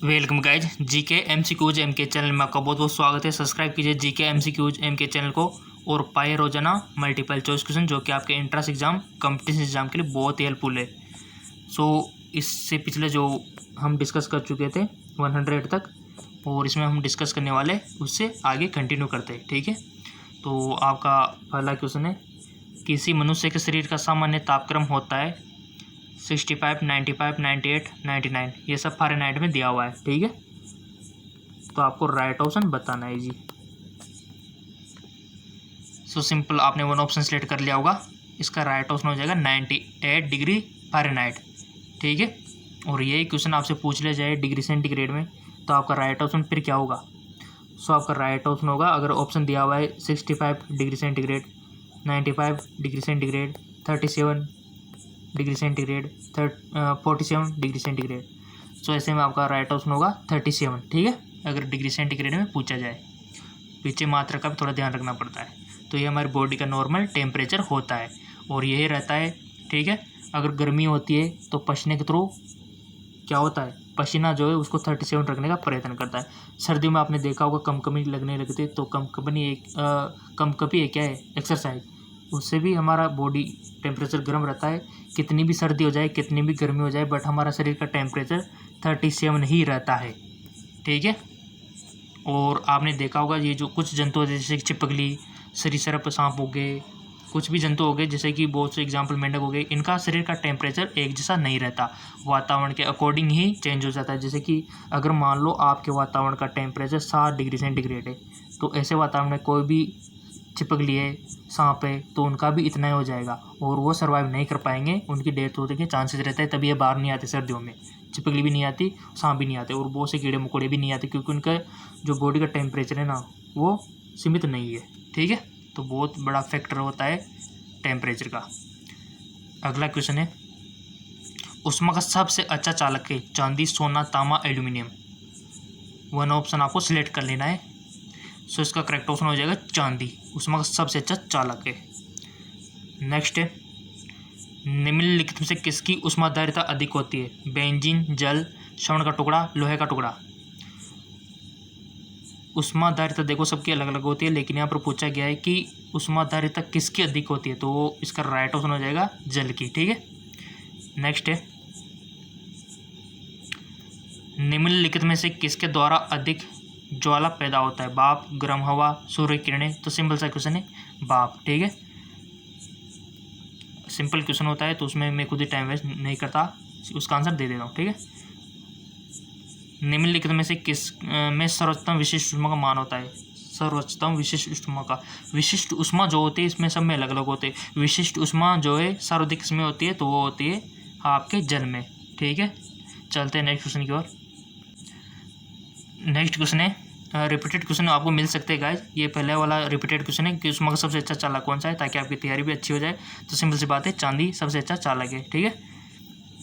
Welcome guys GK MCQs MK channel में आपका बहुत बहुत स्वागत है। सब्सक्राइब कीजिए जीके एमसीक्यूज एमके चैनल को और पाए रोजाना मल्टीपल चॉइस क्वेश्चन जो कि आपके एंट्रेंस एग्जाम कॉम्पिटिशन एग्जाम के लिए बहुत ही हेल्पफुल है। इससे पिछले जो हम डिस्कस कर चुके थे 100 तक, और इसमें हम डिस्कस करने वाले उससे आगे कंटिन्यू करते हैं। ठीक है, तो आपका पहला क्वेश्चन है, किसी मनुष्य के शरीर का सामान्य तापक्रम होता है 65, 95, 98, 99, ये सब फ़ारेनहाइट में दिया हुआ है। ठीक है, तो आपको राइट ऑप्शन बताना है जी। सिंपल, आपने वन ऑप्शन सेलेक्ट कर लिया होगा, इसका राइट ऑप्शन हो जाएगा 98 डिग्री फ़ारेनहाइट। ठीक है, और यही क्वेश्चन आपसे पूछ लिया जाए डिग्री सेंटीग्रेड में, तो आपका राइट ऑप्शन फिर क्या होगा? आपका राइट ऑप्शन होगा, अगर ऑप्शन दिया हुआ है 65 degree centigrade, 95 degree centigrade, 37 degree centigrade, 47 degree centigrade, ऐसे में आपका राइट ऑप्शन होगा 37। ठीक है, अगर डिग्री सेंटीग्रेड में पूछा जाए, पीछे मात्रा का भी थोड़ा ध्यान रखना पड़ता है। तो ये हमारी बॉडी का नॉर्मल टेम्परेचर होता है और यही रहता है। ठीक है, अगर गर्मी होती है तो पसीने के थ्रू क्या होता है, पसीना जो है उसको 37 रखने का प्रयत्न करता है। सर्दियों में आपने देखा होगा कंपकपी लगने लगती है, तो कंपकपी एक क्या है, एक्सरसाइज, उससे भी हमारा बॉडी टेम्परेचर गर्म रहता है। कितनी भी सर्दी हो जाए, कितनी भी गर्मी हो जाए, बट हमारा शरीर का टेम्परेचर 37 ही रहता है। ठीक है, और आपने देखा होगा ये जो कुछ जंतु होते हैं जैसे चिपकली, सरीसृप, सांप हो गए, कुछ भी जंतु हो गए जैसे कि बहुत से एग्जाम्पल मेंढक हो गए, इनका शरीर का टेम्परेचर एक जैसा नहीं रहता, वातावरण के अकॉर्डिंग ही चेंज हो जाता है। जैसे कि अगर मान लो आपके वातावरण का टेम्परेचर 7 डिग्री सेंटीग्रेड है, तो ऐसे वातावरण में कोई भी चिपकली है, सांप है, तो उनका भी इतना ही हो जाएगा और वो सर्वाइव नहीं कर पाएंगे, उनकी डेथ होने के चांसेस रहते हैं। तभी ये बाहर नहीं आते सर्दियों में, चिपकली भी नहीं आती, सांप भी नहीं आते, और बहुत से कीड़े मकोड़े भी नहीं आते, क्योंकि उनका जो बॉडी का टेम्परेचर है ना, वो सीमित नहीं है। ठीक है, तो बहुत बड़ा फैक्टर होता है टेम्परेचर का। अगला क्वेश्चन है, ऊष्मा का सबसे अच्छा चालक है चांदी, सोना, तांबा, एल्यूमिनियम। वन ऑप्शन आपको सिलेक्ट कर लेना है। इसका करेक्ट ऑप्शन हो जाएगा चांदी, ऊष्मा का सबसे अच्छा चालक है। नेक्स्ट है, निम्नलिखित में से किसकी ऊष्माधारिता अधिक होती है? बेंजीन, जल, स्वर्ण का टुकड़ा, लोहे का टुकड़ा। ऊष्माधारिता देखो सबकी अलग अलग होती है, लेकिन यहाँ पर पूछा गया है कि ऊष्माधारिता किसकी अधिक होती है, तो इसका राइट ऑप्शन हो जाएगा जल की। ठीक है, नेक्स्ट है, निम्नलिखित में से किसके द्वारा अधिक ज्वाला पैदा होता है? भाप, गर्म हवा, सूर्य किरणें। तो सिंपल सा क्वेश्चन है, भाप। ठीक है, सिंपल क्वेश्चन होता है, तो उसमें मैं खुद ही टाइम वेस्ट नहीं करता, उसका आंसर दे देता हूँ। ठीक है, निम्नलिखित में से किस में सर्वोच्चतम विशिष्ट ऊष्मा का मान होता है? सर्वोच्चतम विशिष्ट ऊष्मा का, विशिष्ट ऊष्मा जो होती है इसमें सब में अलग अलग होते हैं। विशिष्ट ऊष्मा जो है सर्वाधिक किसमें होती है, तो वो होती है आपके जल में। ठीक है, चलते हैं नेक्स्ट क्वेश्चन की ओर। नेक्स्ट क्वेश्चन है, रिपीटेड क्वेश्चन आपको मिल सकते हैं गाइज, ये पहले वाला रिपीटेड क्वेश्चन है कि ऊष्मा का सबसे अच्छा चालक कौन सा है, ताकि आपकी तैयारी भी अच्छी हो जाए। तो सिंपल सी बात है, चांदी सबसे अच्छा चालक है। ठीक है,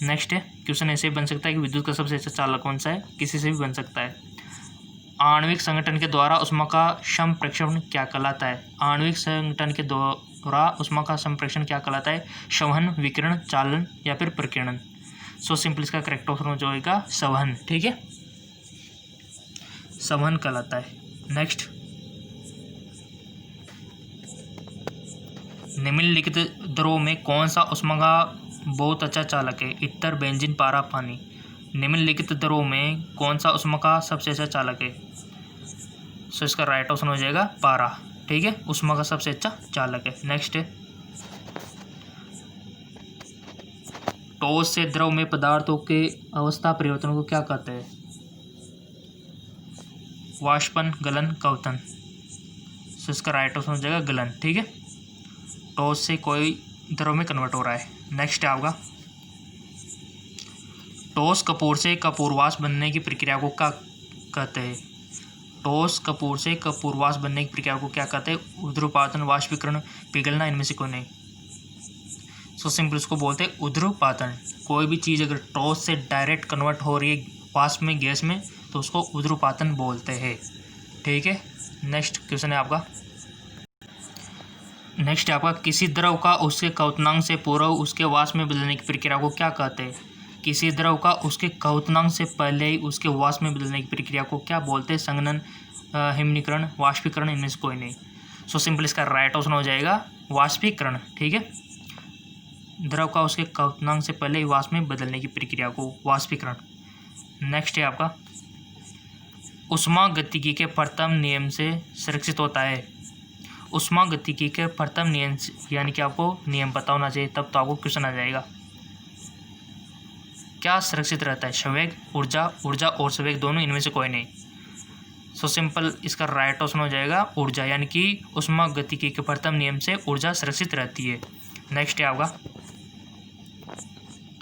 नेक्स्ट है, क्वेश्चन ऐसे बन सकता है कि विद्युत का सबसे अच्छा चालक कौन सा है, किसी से भी बन सकता है। आणविक संगठन के द्वारा ऊष्मा का संप्रेषण क्या कहलाता है? आणविक संगठन के द्वारा ऊष्मा का संप्रेषण क्या कहलाता है? संवहन, विकिरण, चालन या फिर प्रकीर्णन। सिंपल इसका करेक्ट ऑप्शन हो जाएगा संवहन। ठीक है, संवहन कहलाता है। नेक्स्ट, निम्नलिखित द्रव में कौन सा ऊष्मा का बहुत अच्छा चालक है? इत्र, बेंजीन, पारा, पानी। निम्नलिखित द्रव में कौन सा ऊष्मा का सबसे अच्छा चालक है? इसका राइट ऑप्शन हो जाएगा पारा। ठीक है, ऊष्मा का सबसे अच्छा चालक है। नेक्स्ट है, ठोस से द्रव में पदार्थों के अवस्था परिवर्तन को क्या कहते हैं? वाष्पन, गलन, क्वथन। इसका राइट ऑप्शन हो जाएगा गलन। ठीक है, ठोस से कोई द्रव में कन्वर्ट हो रहा है। नेक्स्ट है आपका, ठोस कपूर से कपूरवास बनने की प्रक्रिया को क्या कहते हैं? ठोस कपूर से कपूरवास बनने की प्रक्रिया को क्या कहते हैं? ऊर्ध्वपातन, वाष्पीकरण, पिघलना, इनमें से कोई नहीं। सिंपल इसको बोलते हैं ऊर्ध्वपातन। कोई भी चीज़ अगर ठोस से डायरेक्ट कन्वर्ट हो रही है वाष्प में, गैस में, तो उसको ऊर्ध्वपातन बोलते हैं। ठीक है, नेक्स्ट क्वेश्चन है आपका, किसी द्रव का उसके क्वथनांक से पूर्व उसके वाष्प में बदलने की प्रक्रिया को क्या कहते हैं? किसी द्रव का उसके क्वथनांक से पहले ही उसके वाष्प में बदलने की प्रक्रिया को क्या बोलते हैं? संघनन, हिमनीकरण, वाष्पीकरण, इनमें से कोई नहीं। सो सिंपल इसका राइट ऑप्शन हो जाएगा वाष्पीकरण। ठीक है, द्रव का उसके क्वथनांक से पहले ही वाष्प में बदलने की प्रक्रिया को वाष्पीकरण। नेक्स्ट है आपका ऊष्मागतिकी के प्रथम नियम से संरक्षित होता है। ऊष्मागतिकी के प्रथम नियम यानी कि आपको नियम पता होना चाहिए, तब तो आपको क्वेश्चन आ जाएगा। क्या सुरक्षित रहता है? संवेग, ऊर्जा, ऊर्जा और संवेग दोनों, इनमें से कोई नहीं। सो सिंपल इसका राइट ऑप्शन हो जाएगा ऊर्जा, यानी कि ऊष्मागतिकी के प्रथम नियम से ऊर्जा सुरक्षित रहती है। नेक्स्ट है आपका,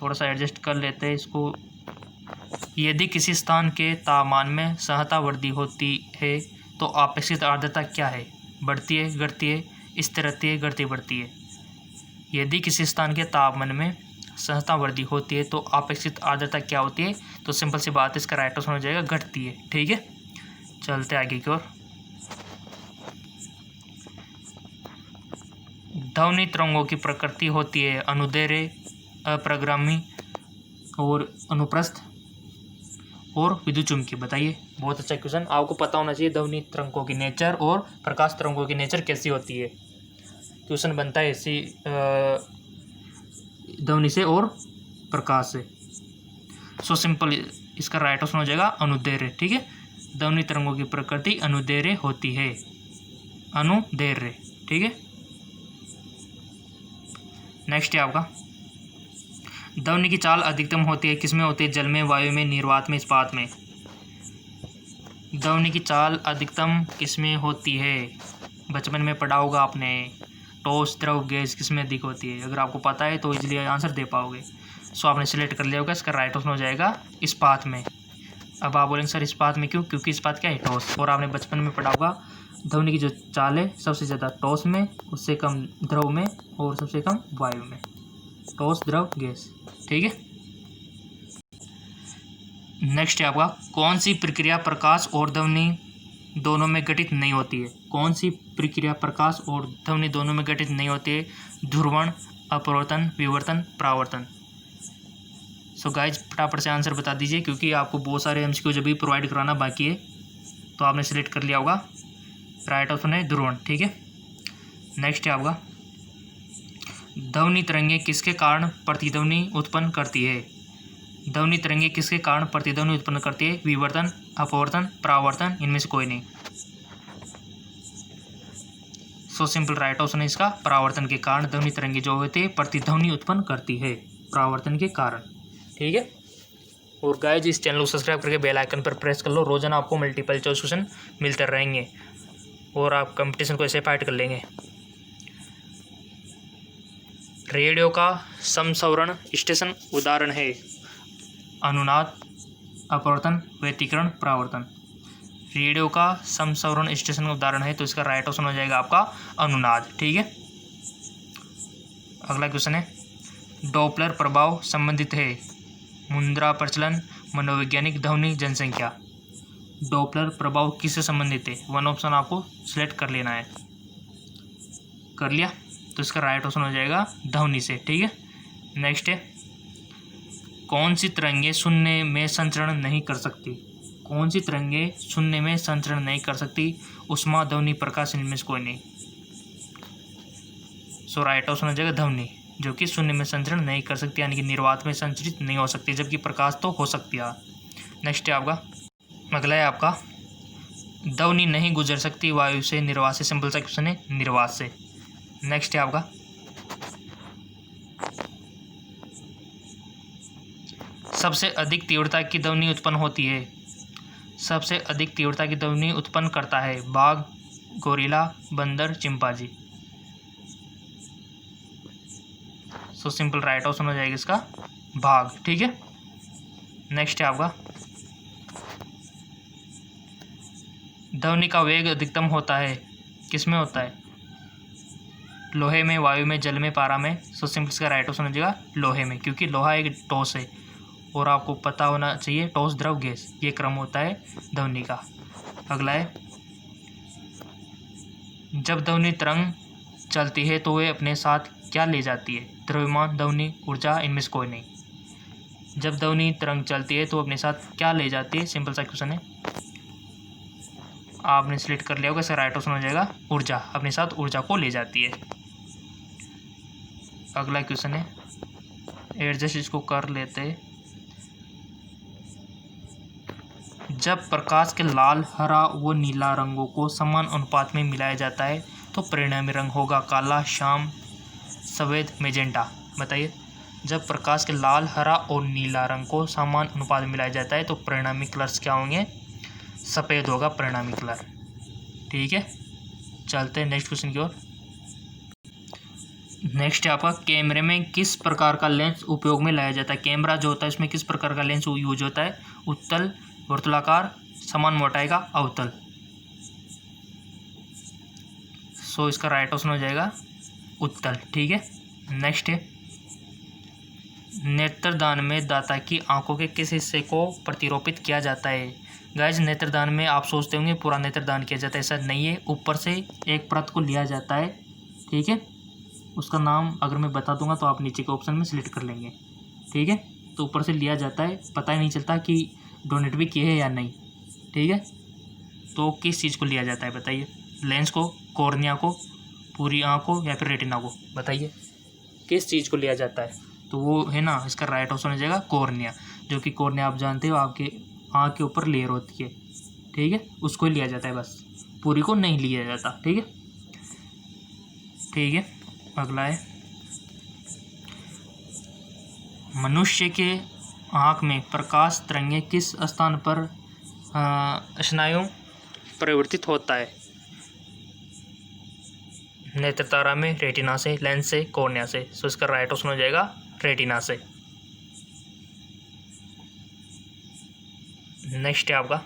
थोड़ा सा एडजस्ट कर लेते हैं इसको। यदि किसी स्थान के तापमान में सहता वृद्धि होती है तो अपेक्षित आर्द्रता क्या है? बढ़ती है, घटती है, स्थिर रहती है, घटती बढ़ती है। यदि किसी स्थान के तापमान में सहता वृद्धि होती है तो अपेक्षित आर्द्रता क्या होती है? तो सिंपल सी बात है, इसका राइट ऑप्शन हो जाएगा घटती है। ठीक है, चलते आगे की ओर। ध्वनि तरंगों की प्रकृति होती है अनुदैर्घ्य, अप्रगामी और अनुप्रस्थ और विद्युतचुम्बकीय। बताइए, बहुत अच्छा क्वेश्चन, आपको पता होना चाहिए ध्वनि तरंगों की नेचर और प्रकाश तरंगों की नेचर कैसी होती है। क्वेश्चन बनता है ऐसी ध्वनि से और प्रकाश से। सो सिंपल इसका राइट ऑप्शन हो जाएगा अनुदैर्घ्य। ठीक है, ध्वनि तरंगों की प्रकृति अनुदैर्घ्य होती है, अनुदैर्घ्य। ठीक है, नेक्स्ट है आपका ध्वनि की चाल अधिकतम होती है किसमें होती है? जल में, वायु में, निर्वात में, इस्पात में। ध्वनि की चाल अधिकतम किसमें होती है? बचपन में पढ़ा होगा आपने, ठोस, द्रव, गैस किसमें अधिक होती है? अगर आपको पता है तो इजीली आंसर दे पाओगे। सो आपने सिलेक्ट कर लिया होगा, इसका राइट ऑप्शन हो जाएगा इस्पात में। अब आप बोलेंगे सर इस्पात में क्यों? क्योंकि इस्पात क्या है? ठोस। और आपने बचपन में पढ़ा होगा ध्वनि की जो चाल है सबसे ज़्यादा ठोस में, उससे कम द्रव में और सबसे कम वायु में। ठोस, द्रव, गैस। ठीक है, नेक्स्ट है आपका कौन सी प्रक्रिया प्रकाश और ध्वनि दोनों में घटित नहीं होती है? कौन सी प्रक्रिया प्रकाश और ध्वनि दोनों में घटित नहीं होती है? ध्रुवण, अपवर्तन, विवर्तन, परावर्तन। सो गाइज फटाफट से आंसर बता दीजिए, क्योंकि आपको बहुत सारे एमसीक्यू जब भी प्रोवाइड कराना बाकी है। तो आपने सिलेक्ट कर लिया होगा, राइट ऑप्शन है ध्रुवण। ठीक है, नेक्स्ट है आपका ध्वनि तरंगें किसके कारण प्रतिध्वनि उत्पन्न करती है? ध्वनि तरंगें किसके कारण प्रतिध्वनि उत्पन्न करती है? विवर्तन, अपवर्तन, परावर्तन, इनमें से कोई नहीं। सो सिंपल राइट ऑप्शन है इसका परावर्तन के कारण ध्वनि तरंगें जो होती है प्रतिध्वनि उत्पन्न करती है, परावर्तन के कारण। ठीक है, और गाइस इस चैनल को सब्सक्राइब करके बेल आइकन पर प्रेस कर लो, रोजाना आपको मल्टीपल चॉइस क्वेश्चन मिलते रहेंगे और आप कंपटीशन को ऐसे फाइट कर लेंगे। रेडियो का समस्वरण स्टेशन उदाहरण है अनुनाद, अपवर्तन, व्यतिकरण, परावर्तन। रेडियो का समस्वरण स्टेशन का उदाहरण है, तो इसका राइट ऑप्शन हो जाएगा आपका अनुनाद। ठीक है, अगला क्वेश्चन है डॉपलर प्रभाव संबंधित है मुद्रा प्रचलन, मनोवैज्ञानिक, ध्वनि, जनसंख्या। डॉपलर प्रभाव किससे संबंधित है? वन ऑप्शन आपको सिलेक्ट कर लेना है। कर लिया, तो इसका राइट ऑप्शन हो जाएगा ध्वनि से। ठीक है, नेक्स्ट है कौन सी तरंगें शून्य में संचरण नहीं कर सकती? कौन सी तरंगें शून्य में संचरण नहीं कर सकती? ऊष्मा, ध्वनि, प्रकाश, इनमें से कोई नहीं। सो राइट ऑप्शन हो जाएगा ध्वनि, जो कि शून्य में संचरण नहीं कर सकती, यानी कि निर्वात में संचरित नहीं हो सकती, जबकि प्रकाश तो हो सकती है। नेक्स्ट है आपका अगला है आपका ध्वनि नहीं गुजर सकती वायु से, निर्वात से। सिंपल सा क्वेश्चन है, निर्वात से। नेक्स्ट है आपका सबसे अधिक तीव्रता की ध्वनि उत्पन्न होती है? सबसे अधिक तीव्रता की ध्वनि उत्पन्न करता है बाघ, गोरिल्ला, बंदर, chimpanzee. So simple right option हो जाएगा इसका बाघ। ठीक है, नेक्स्ट है आपका ध्वनि का वेग अधिकतम होता है किसमें होता है? लोहे में, वायु में, जल में, पारा में। सो सिंपल इसका राइट ऑप्शन हो जाएगा लोहे में, क्योंकि लोहा एक ठोस है और आपको पता होना चाहिए ठोस, द्रव, गैस, ये क्रम होता है ध्वनि का। अगला है जब ध्वनि तरंग चलती है तो वे अपने साथ क्या ले जाती है? द्रव्यमान, ध्वनि, ऊर्जा, इनमें से कोई नहीं। जब ध्वनि तरंग चलती है तो अपने साथ क्या ले जाती है, सिंपल सा क्वेश्चन है। आपने सिलेक्ट कर लिया होगा, इसका राइट ऑप्शन हो जाएगा ऊर्जा, अपने साथ ऊर्जा को ले जाती है। अगला क्वेश्चन है, एडजस्ट इसको कर लेते हैं। जब प्रकाश के लाल, हरा व नीला रंगों को समान अनुपात में मिलाया जाता है तो परिणामी रंग होगा काला, श्याम, सफ़ेद, मैजेंटा। बताइए, जब प्रकाश के लाल, हरा और नीला रंग को समान अनुपात में मिलाया जाता है तो परिणामी कलर्स क्या होंगे, सफ़ेद होगा परिणामी कलर। ठीक है, चलते हैं नेक्स्ट क्वेश्चन की ओर। नेक्स्ट है आपका, कैमरे में किस प्रकार का लेंस उपयोग में लाया जाता है। कैमरा जो होता है उसमें किस प्रकार का लेंस यूज होता है, उत्तल, वर्तुलाकार, समान मोटाई का, अवतल। सो इसका राइट ऑप्शन हो जाएगा उत्तल। ठीक है, नेक्स्ट है, नेत्रदान में दाता की आंखों के किस हिस्से को प्रतिरोपित किया जाता है। गाइस, नेत्रदान में आप सोचते होंगे पूरा नेत्रदान किया जाता है, ऐसा नहीं है। ऊपर से एक परत को लिया जाता है, ठीक है, उसका नाम अगर मैं बता दूंगा तो आप नीचे के ऑप्शन में सिलेक्ट कर लेंगे। ठीक है, तो ऊपर से लिया जाता है, पता ही नहीं चलता कि डोनेट भी किए हैं या नहीं। ठीक है, तो किस चीज़ को लिया जाता है बताइए, लेंस को, कॉर्निया को, पूरी आँख को, या फिर रेटिना को। बताइए किस चीज़ को लिया जाता है, तो वो है ना, इसका राइट ऑप्शन हो जाएगा कॉर्निया, जो कि कॉर्निया आप जानते हो आपके आँख के ऊपर लेयर होती है। ठीक है, उसको ही लिया जाता है, बस पूरी को नहीं लिया जाता। ठीक है, ठीक है, अगला है, मनुष्य के आँख में प्रकाश तरंगे किस स्थान पर स्नायु परिवर्तित होता है। नेत्रतारा में, रेटिना से, लेंस से, कॉर्निया से। सो इसका राइट ऑप्शन हो जाएगा रेटिना से। नेक्स्ट है आपका,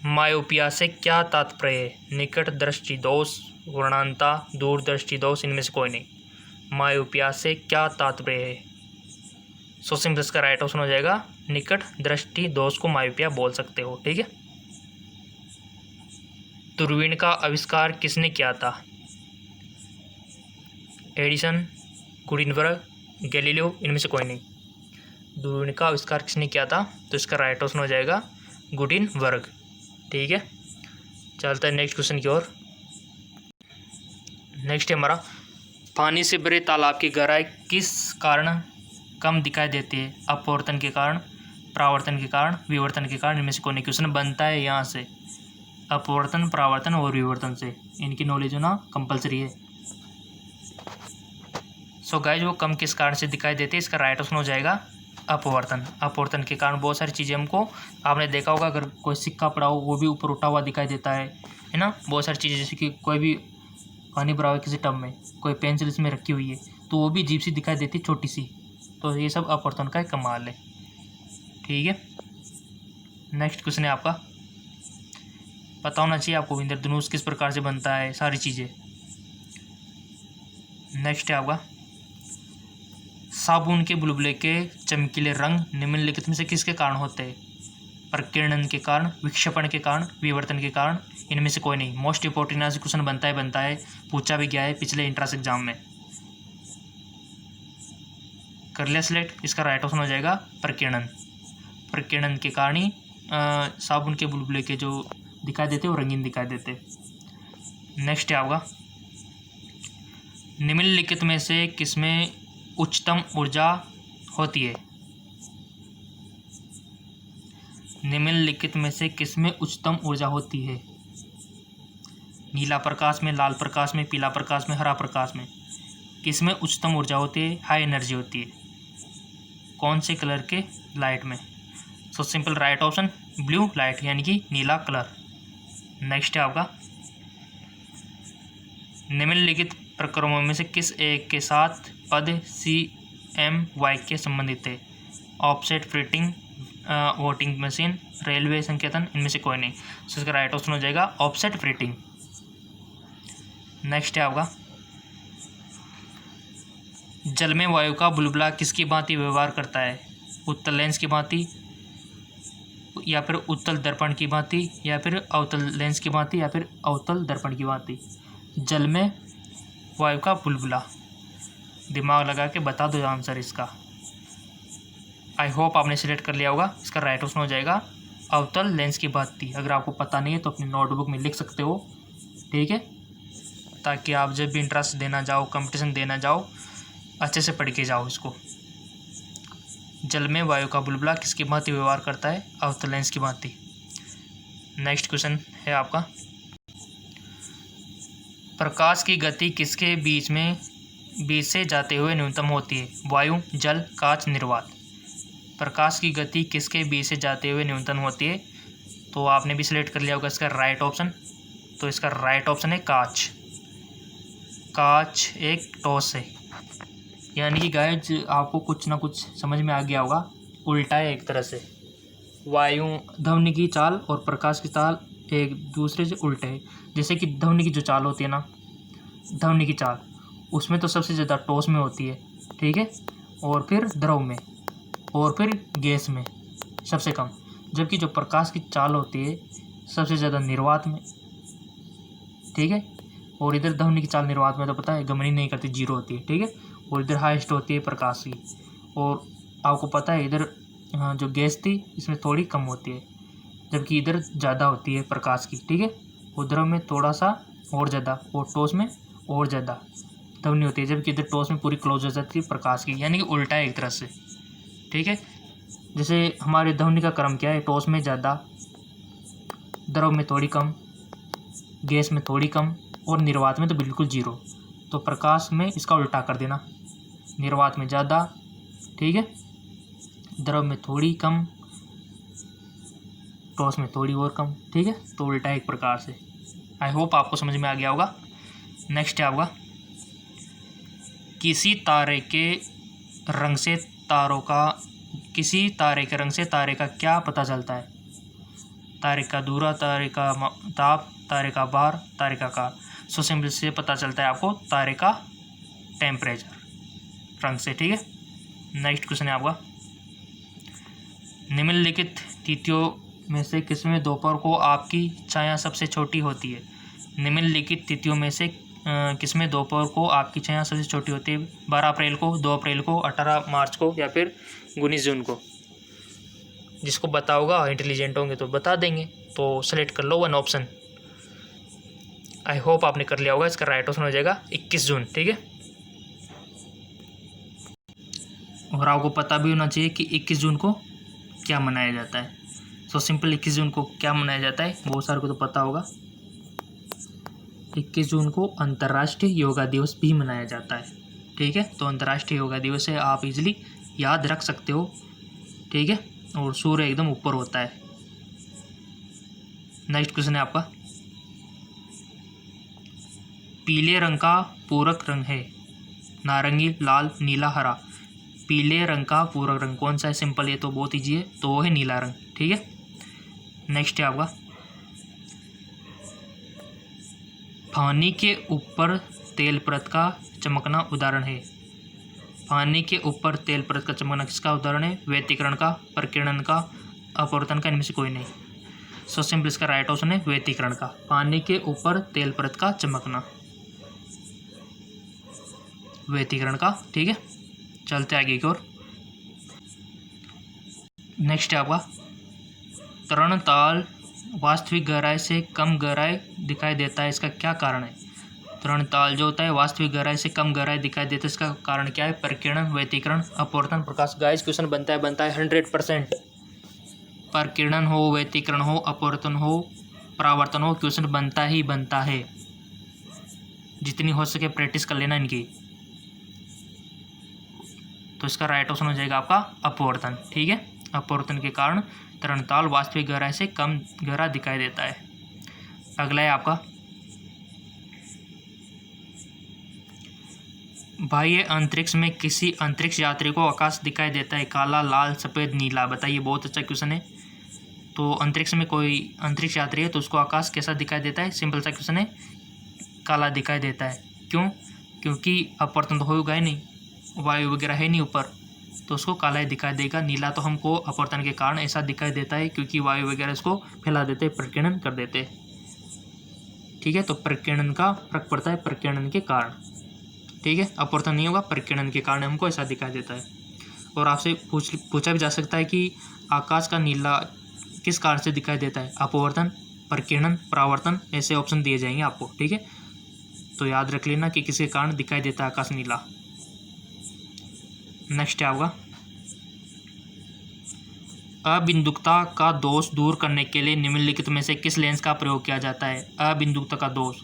मायोपिया से क्या तात्पर्य है। निकट दृष्टि दोष, वर्णांता, दूर दृष्टि दोष, इनमें से कोई नहीं। मायोपिया से क्या तात्पर्य है। सो सिंपल इसका राइट ऑप्शन हो जाएगा निकट दृष्टि दोष को मायोपिया बोल सकते हो। ठीक है, दूरबीन का आविष्कार किसने किया था। एडिसन, गुडिनबर्ग, गैलीलियो, इनमें से कोई नहीं। दूरबीन का आविष्कार किसने किया था, तो इसका राइट ऑप्शन हो जाएगा गुडिनबर्ग। ठीक है, चलता है नेक्स्ट क्वेश्चन की ओर। नेक्स्ट है हमारा, पानी से भरे तालाब की गहराई किस कारण कम दिखाई देती है। अपवर्तन के कारण, परावर्तन के कारण, विवर्तन के कारण, इनमें से कोई नहीं। क्वेश्चन बनता है यहाँ से अपवर्तन, परावर्तन और विवर्तन से, इनकी नॉलेज होना कंपलसरी है। सो गाइज, वो कम किस कारण से दिखाई देते हैं, इसका राइट ऑप्शन हो जाएगा अपवर्तन। अपवर्तन के कारण बहुत सारी चीज़ें हमको, आपने देखा होगा अगर कोई सिक्का पड़ा हो वो भी ऊपर उठा हुआ दिखाई देता है ना। बहुत सारी चीज़ें, जैसे कि कोई भी पानी भरा हुआ किसी टब में, कोई पेंसिल इसमें रखी हुई है तो वो भी अजीब सी दिखाई देती है, छोटी सी। तो ये सब अपवर्तन का एक कमाल है। ठीक है, नेक्स्ट क्वेश्चन है आपका, पता होना चाहिए आपको इंद्रधनुष किस प्रकार से बनता है, सारी चीज़ें। नेक्स्ट है आपका, साबुन के बुलबुले के चमकीले रंग निम्नलिखित में से किसके कारण होते हैं। प्रकीर्णन के कारण, विक्षेपण के कारण, विवर्तन के कारण, इनमें से कोई नहीं। मोस्ट इंपॉर्टेंट यहाँ से क्वेश्चन बनता है, पूछा भी गया है पिछले एंट्रेंस एग्जाम में। कर लिया सिलेक्ट, इसका राइट ऑप्शन हो जाएगा प्रकीर्णन। प्रकीर्णन के कारण ही साबुन के बुलबुले के जो दिखाई देते वो रंगीन दिखाई देते। नेक्स्ट है आपका, निम्नलिखित में से किसमें उच्चतम ऊर्जा होती है। निम्नलिखित में से किसमें उच्चतम ऊर्जा होती है। नीला प्रकाश में, लाल प्रकाश में, पीला प्रकाश में, हरा प्रकाश में, किसमें उच्चतम ऊर्जा होती है, हाई एनर्जी होती है, कौन से कलर के लाइट में। So simple right option blue light, यानी कि नीला कलर। नेक्स्ट है आपका, निम्नलिखित प्रक्रमों में से किस एक के साथ पद CMY के संबंधित है। Offset printing, voting machine, railway संकेतन, इनमें से कोई नहीं। सो इसका राइट ऑप्शन हो जाएगा ऑफसेट प्रिंटिंग। नेक्स्ट है आपका, जल में वायु का बुलबुला किसकी भांति व्यवहार करता है। उत्तल लेंस की भांति, या फिर उत्तल दर्पण की भांति, या फिर अवतल लेंस की भांति, या फिर अवतल दर्पण की भांति। जल में वायु का बुलबुला, दिमाग लगा के बता दो आंसर इसका। आई होप आपने सिलेक्ट कर लिया होगा। इसका राइट ऑप्शन हो जाएगा अवतल लेंस की बाती। अगर आपको पता नहीं है तो अपनी नोटबुक में लिख सकते हो, ठीक है, ताकि आप जब भी इंट्रेंस देना जाओ, कंपटीशन देना जाओ, अच्छे से पढ़ के जाओ इसको। जल में वायु का बुलबुला किसकी भांति व्यवहार करता है? अवतल लेंस की भांति। नेक्स्ट क्वेश्चन है आपका, प्रकाश की गति किसके बीच से जाते हुए न्यूनतम होती है? वायु, जल, कांच, निर्वात। प्रकाश की गति किसके बीच से जाते हुए न्यूनतम होती है? तो आपने भी सिलेक्ट कर लिया होगा इसका राइट ऑप्शन। तो इसका राइट ऑप्शन है कांच। कांच एक टॉस है, यानी कि गाइज आपको कुछ ना कुछ समझ में आ गया होगा। उल्टा है एक तरह से। वायु, ध्वनि की चाल और प्रकाश की चाल एक दूसरे से उल्टे है। जैसे कि ध्वनि की जो चाल होती है ना, ध्वनि की चाल, उसमें तो सबसे ज़्यादा टॉस में होती है, ठीक है, और फिर द्रव में, और फिर गैस में सबसे कम। जबकि जो प्रकाश की चाल होती है सबसे ज़्यादा निर्वात में, ठीक है, और इधर ध्वनि की चाल निर्वात में तो पता है गमनी नहीं करती, जीरो होती है, ठीक है, और इधर हाईएस्ट होती है प्रकाश की। और आपको पता है इधर जो गैस थी इसमें थोड़ी कम होती है, जबकि इधर ज़्यादा होती है प्रकाश की, ठीक है, और द्रव में थोड़ा सा और ज़्यादा, और टॉस में और ज़्यादा ध्वनि होती है, जबकि इधर टॉस में पूरी क्लोज हो जाती है प्रकाश की, यानी कि उल्टा है एक तरह से, ठीक है। जैसे हमारे ध्वनि का क्रम क्या है? टॉस में ज़्यादा, द्रव में थोड़ी कम, गैस में थोड़ी कम, और निर्वात में तो बिल्कुल जीरो। तो प्रकाश में इसका उल्टा कर देना, निर्वात में ज़्यादा, ठीक है, द्रव में थोड़ी कम, टॉस में थोड़ी और कम, ठीक है, तो उल्टा एक प्रकार से। आई होप आपको समझ में आ गया होगा। नेक्स्ट है आपका, किसी तारे के रंग से तारे का क्या पता चलता है? तारे का दूरा, तारे का ताप, तारे का भार, तारे का आकार। सो सिंपल से पता चलता है आपको तारे का टेम्परेचर रंग से, ठीक है। नेक्स्ट क्वेश्चन है आपका, निम्नलिखित तिथियों में से किसमें दोपहर को आपकी छाया सबसे छोटी होती है? निम्नलिखित तिथियों में से किसमें दोपहर को आपकी छाया सबसे छोटी होती है? 12 अप्रैल को, 2 अप्रैल को, 18 मार्च को, या फिर 19 जून को? जिसको पता होगा, इंटेलिजेंट होंगे तो बता देंगे, तो सेलेक्ट कर लो वन ऑप्शन। आई होप आपने कर लिया होगा। इसका राइट ऑप्शन हो जाएगा 21 जून, ठीक है। और आपको पता भी होना चाहिए कि 21 जून को क्या मनाया जाता है। सो सिंपल 21 जून को क्या मनाया जाता है, बहुत सारे को तो पता होगा। 21 जून को अंतर्राष्ट्रीय योगा दिवस भी मनाया जाता है, ठीक है। तो अंतर्राष्ट्रीय योगा दिवस है, आप इजीली याद रख सकते हो, ठीक है, और सूर्य एकदम ऊपर होता है। नेक्स्ट क्वेश्चन है आपका, पीले रंग का पूरक रंग है नारंगी, लाल, नीला, हरा। पीले रंग का पूरक रंग कौन सा है? सिंपल, ये तो बहुत ईजी है, तो वो है नीला रंग, ठीक है। नेक्स्ट है आपका, पानी के ऊपर तेल परत का चमकना उदाहरण है। पानी के ऊपर तेल परत का चमकना किसका उदाहरण है? व्यतिकरण का, प्रकीर्णन का, अपवर्तन का, इनमें से कोई नहीं। सो सिंपल इसका राइट ऑप्शन है व्यतिकरण का। पानी के ऊपर तेल परत का चमकना, व्यतिकरण का, ठीक है। चलते आगे की ओर। नेक्स्ट है आपका, तरणताल वास्तविक गहराई से कम गहराई दिखाई देता है, इसका क्या कारण है? तरणताल जो होता है वास्तविक गहराई से कम गहराई दिखाई देता है, इसका कारण क्या है? प्रकीर्णन, व्यतिकरण, अपवर्तन, प्रकाश। गाइस क्वेश्चन बनता है 100%। प्रकीर्णन हो, व्यतिकरण हो, अपवर्तन हो, परावर्तन हो, क्वेश्चन बनता ही बनता है। जितनी हो सके प्रैक्टिस कर लेना इनकी। तो इसका राइट ऑप्शन हो जाएगा आपका अपवर्तन, ठीक है। अपवर्तन के कारण तरणताल वास्तविक गहराई से कम गहरा दिखाई देता है। अगला है आपका, बाह्य अंतरिक्ष में किसी अंतरिक्ष यात्री को आकाश दिखाई देता है, काला, लाल, सफ़ेद, नीला। बताइए, बहुत अच्छा क्वेश्चन है। तो अंतरिक्ष में कोई अंतरिक्ष यात्री है तो उसको आकाश कैसा दिखाई देता है? सिंपल सा क्वेश्चन है, काला दिखाई देता है। क्यों? क्योंकि अपवर्तन तो होगा ही नहीं, वायु वगैरह है नहीं ऊपर, तो उसको काला ही दिखाई देगा। नीला तो हमको अपवर्तन के कारण ऐसा दिखाई देता है क्योंकि वायु वगैरह इसको फैला देते, प्रकीर्णन कर देते, ठीक है। तो प्रकीर्णन का फर्क पड़ता है प्रकीर्णन के कारण, ठीक है, अपवर्तन नहीं होगा, परिकिरण के कारण हमको ऐसा दिखाई देता है। और आपसे पूछा भी जा सकता है कि आकाश का नीला किस कारण से दिखाई देता है, अपवर्तन, परिकिरण, परावर्तन, ऐसे ऑप्शन दिए जाएंगे आपको। ठीक है, तो याद रख लेना कि किसके कारण दिखाई देता है आकाश नीला। नेक्स्ट है आपका अबिंदुकता का दोष दूर करने के लिए निम्नलिखित में से किस लेंस का प्रयोग किया जाता है। अबिंदुकता का दोष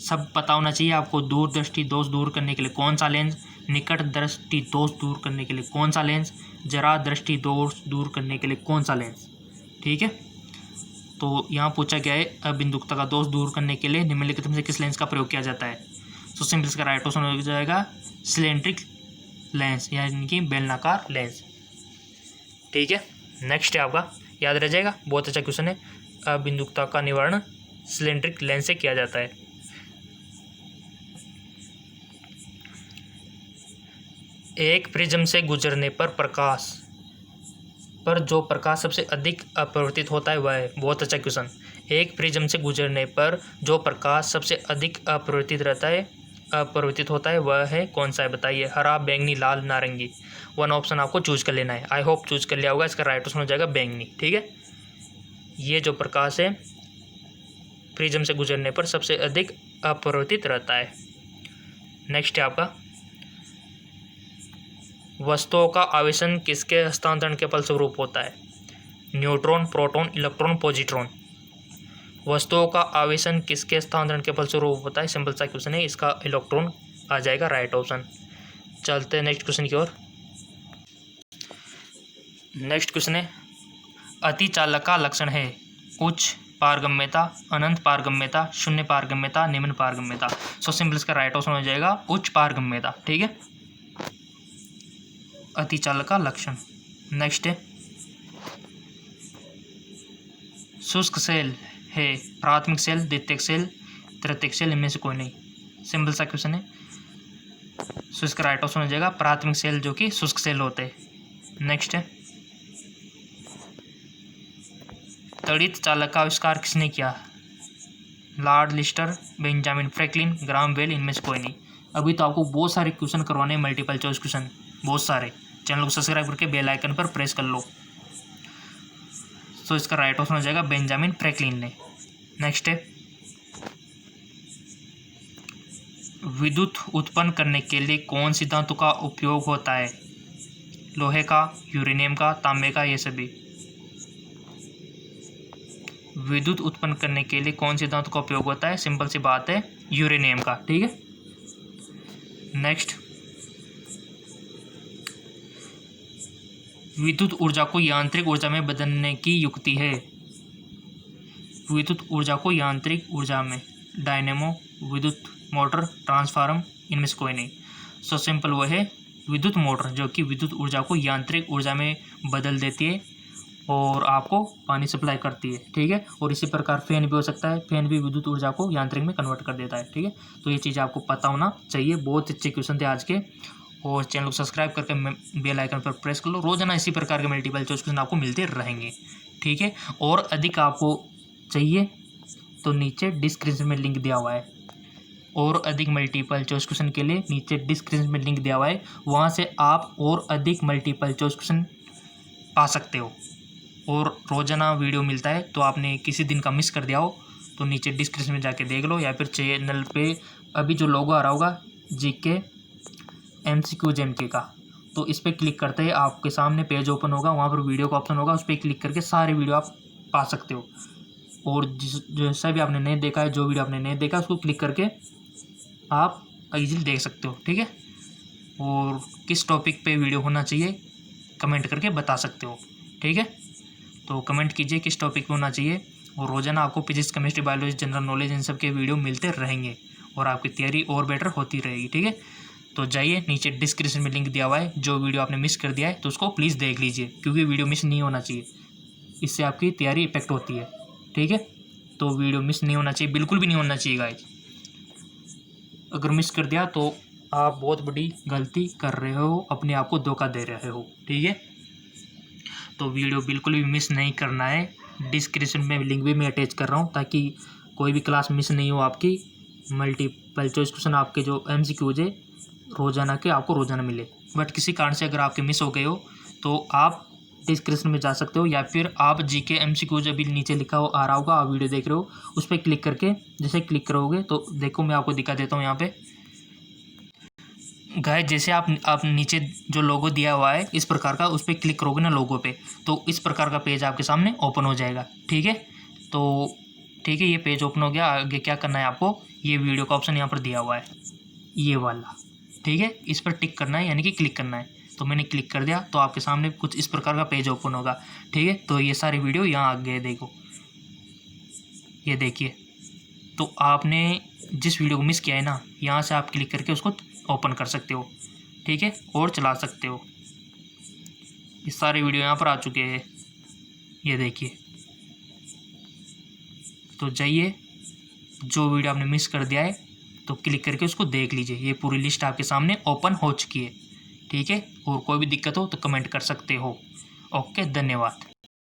सब पता होना चाहिए आपको। दूरदृष्टि दोष दूर करने के लिए कौन सा लेंस, निकट दृष्टि दोष दूर करने के लिए कौन सा लेंस, जरा दृष्टि दोष दूर करने के लिए कौन सा लेंस। ठीक है, तो यहाँ पूछा गया है अबिंदुकता का दोष दूर करने के लिए निम्नलिखित में से किस लेंस का प्रयोग किया जाता है। तो सिंपल इसका राइट ऑप्शन हो जाएगा सिलेंड्रिक लेंस, यानी कि बेलनाकार लेंस। ठीक है, नेक्स्ट है आपका, याद रह जाएगा, बहुत अच्छा क्वेश्चन है। अबिंदुकता का निवारण सिलेंड्रिक लेंस से किया जाता है। एक प्रिज्म से गुजरने पर जो प्रकाश सबसे अधिक अपरिवर्तित होता है वह है, बहुत अच्छा क्वेश्चन। एक प्रिज्म से गुजरने पर जो प्रकाश सबसे अधिक अपरिवर्तित होता है वह है कौन सा है, बताइए। हरा, बैंगनी, लाल, नारंगी। वन ऑप्शन आपको चूज कर लेना है। आई होप चूज कर लिया होगा। इसका राइट ऑप्शन हो जाएगा बैंगनी। ठीक है, ये जो प्रकाश है प्रिज्म से गुजरने पर सबसे अधिक अपरिवर्तित रहता है। नेक्स्ट है आपका वस्तुओं का आवेशन किसके हस्तांतरण के फलस्वरूप होता है। Neutron, proton, electron, positron. वस्तुओं का आवेशन किसके हस्तांतरण के फलस्वरूप होता है, सिंपल सा क्वेश्चन है, इसका इलेक्ट्रॉन आ जाएगा राइट ऑप्शन। चलते हैं नेक्स्ट क्वेश्चन की ओर। नेक्स्ट क्वेश्चन है अतिचालक का लक्षण है उच्च पारगम्यता, अनंत पारगम्यता, शून्य पारगम्यता, निम्न पारगम्यता। सो सिंपल इसका राइट ऑप्शन हो जाएगा उच्च पारगम्यता। ठीक है, अतिचालक का लक्षण। नेक्स्ट है शुष्क सेल है प्राथमिक सेल, द्वितीयक सेल, तृतीयक सेल, इनमें से कोई नहीं। सिंपल सा क्वेश्चन है, सो इसका राइट ऑप्शन हो जाएगा प्राथमिक सेल, जो कि शुष्क सेल होते हैं। नेक्स्ट है तड़ित चालक का आविष्कार किसने किया। Lord Lister, Benjamin Franklin, Graham Bell, इनमें से कोई नहीं। अभी तो आपको बहुत सारे क्वेश्चन करवाने हैं, मल्टीपल चॉइस क्वेश्चन बहुत सारे। चैनल को सब्सक्राइब करके बेल आइकन पर प्रेस कर लो। तो इसका राइट ऑप्शन हो जाएगा बेंजामिन फ्रैंकलिन ने। नेक्स्ट है विद्युत उत्पन्न करने के लिए कौन सी धातु का उपयोग होता है। लोहे का, यूरेनियम का, तांबे का, ये सभी। विद्युत उत्पन्न करने के लिए कौन सी धातु का उपयोग होता है, सिंपल सी बात है यूरेनियम का। ठीक है, नेक्स्ट विद्युत ऊर्जा को यांत्रिक ऊर्जा में बदलने की युक्ति है। विद्युत ऊर्जा को यांत्रिक ऊर्जा में, डायनेमो, विद्युत मोटर, ट्रांसफार्मर, इनमें से कोई नहीं। सो सिंपल वो है विद्युत मोटर, जो कि विद्युत ऊर्जा को यांत्रिक ऊर्जा में बदल देती है और आपको पानी सप्लाई करती है। ठीक है, और इसी प्रकार फैन भी हो सकता है, फैन भी विद्युत ऊर्जा को यांत्रिक में कन्वर्ट कर देता है। ठीक है, तो ये चीज़ आपको पता होना चाहिए। बहुत अच्छे क्वेश्चन थे आज के, और चैनल को सब्सक्राइब करके बेल आइकन पर प्रेस कर लो। रोजाना इसी प्रकार के मल्टीपल चॉइस क्वेश्चन आपको मिलते रहेंगे। ठीक है, और अधिक आपको चाहिए तो नीचे डिस्क्रिप्शन में लिंक दिया हुआ है, और अधिक मल्टीपल चॉइस क्वेश्चन के लिए नीचे डिस्क्रिप्शन में लिंक दिया हुआ है, वहाँ से आप और अधिक मल्टीपल चॉइस क्वेश्चन पा सकते हो। और रोजाना वीडियो मिलता है, तो आपने किसी दिन का मिस कर दिया हो तो नीचे डिस्क्रिप्शन में जाके देख लो, या फिर चैनल पे अभी जो लोगो आ रहा होगा जीके MCQ JNK का, तो इस पर क्लिक करते ही आपके सामने पेज ओपन होगा, वहाँ पर वीडियो का ऑप्शन होगा, उस पर क्लिक करके सारे वीडियो आप पा सकते हो। और जैसा भी आपने नहीं देखा है, जो वीडियो आपने नहीं देखा, उसको क्लिक करके आप इजीली देख सकते हो। ठीक है, और किस टॉपिक पे वीडियो होना चाहिए कमेंट करके बता सकते हो। ठीक है, तो कमेंट कीजिए किस टॉपिक पे होना चाहिए, और रोजाना आपको physics, chemistry, biology, general knowledge, इन सब के वीडियो मिलते रहेंगे और आपकी तैयारी और बेटर होती रहेगी। ठीक है, तो जाइए नीचे डिस्क्रिप्शन में लिंक दिया हुआ है, जो वीडियो आपने मिस कर दिया है तो उसको प्लीज़ देख लीजिए, क्योंकि वीडियो मिस नहीं होना चाहिए, इससे आपकी तैयारी इफेक्ट होती है। ठीक है, तो वीडियो मिस नहीं होना चाहिए, बिल्कुल भी नहीं होना चाहिए गाइस। अगर मिस कर दिया तो आप बहुत बड़ी गलती कर रहे हो, अपने आप को धोखा दे रहे हो। ठीक है, तो वीडियो बिल्कुल भी मिस नहीं करना है। डिस्क्रिप्शन में लिंक भी मैं अटैच कर रहा हूँ, ताकि कोई भी क्लास मिस नहीं हो आपकी। मल्टीपल चॉइस क्वेश्चन आपके जो MCQs है रोज़ाना के आपको रोज़ाना मिले। बट किसी कारण से अगर आपके मिस हो गए हो तो आप डिस्क्रिप्शन में जा सकते हो, या फिर आप जीके एमसीक्यूज अभी नीचे लिखा हो आ रहा होगा, आप वीडियो देख रहे हो, उस पर क्लिक करके जैसे क्लिक करोगे तो देखो मैं आपको दिखा देता हूँ यहाँ पे गाइस। जैसे आप नीचे जो लोगो दिया हुआ है इस प्रकार का, उस पर क्लिक करोगे ना लोगो पे, तो इस प्रकार का पेज आपके सामने ओपन हो जाएगा। ठीक है, तो ठीक है, ये पेज ओपन हो गया। आगे क्या करना है आपको, ये वीडियो का ऑप्शन यहाँ पर दिया हुआ है, ये वाला। ठीक है, इस पर टिक करना है, यानी कि क्लिक करना है। तो मैंने क्लिक कर दिया तो आपके सामने कुछ इस प्रकार का पेज ओपन होगा। ठीक है, तो ये सारे वीडियो यहाँ आ गए, देखो ये देखिए। तो आपने जिस वीडियो को मिस किया है ना, यहाँ से आप क्लिक करके उसको ओपन कर सकते हो। ठीक है, और चला सकते हो। ये सारे वीडियो यहाँ पर आ चुके हैं, ये देखिए। तो जाइए, जो वीडियो आपने मिस कर दिया है तो क्लिक करके उसको देख लीजिए। ये पूरी लिस्ट आपके सामने ओपन हो चुकी है। ठीक है, और कोई भी दिक्कत हो तो कमेंट कर सकते हो। ओके, धन्यवाद।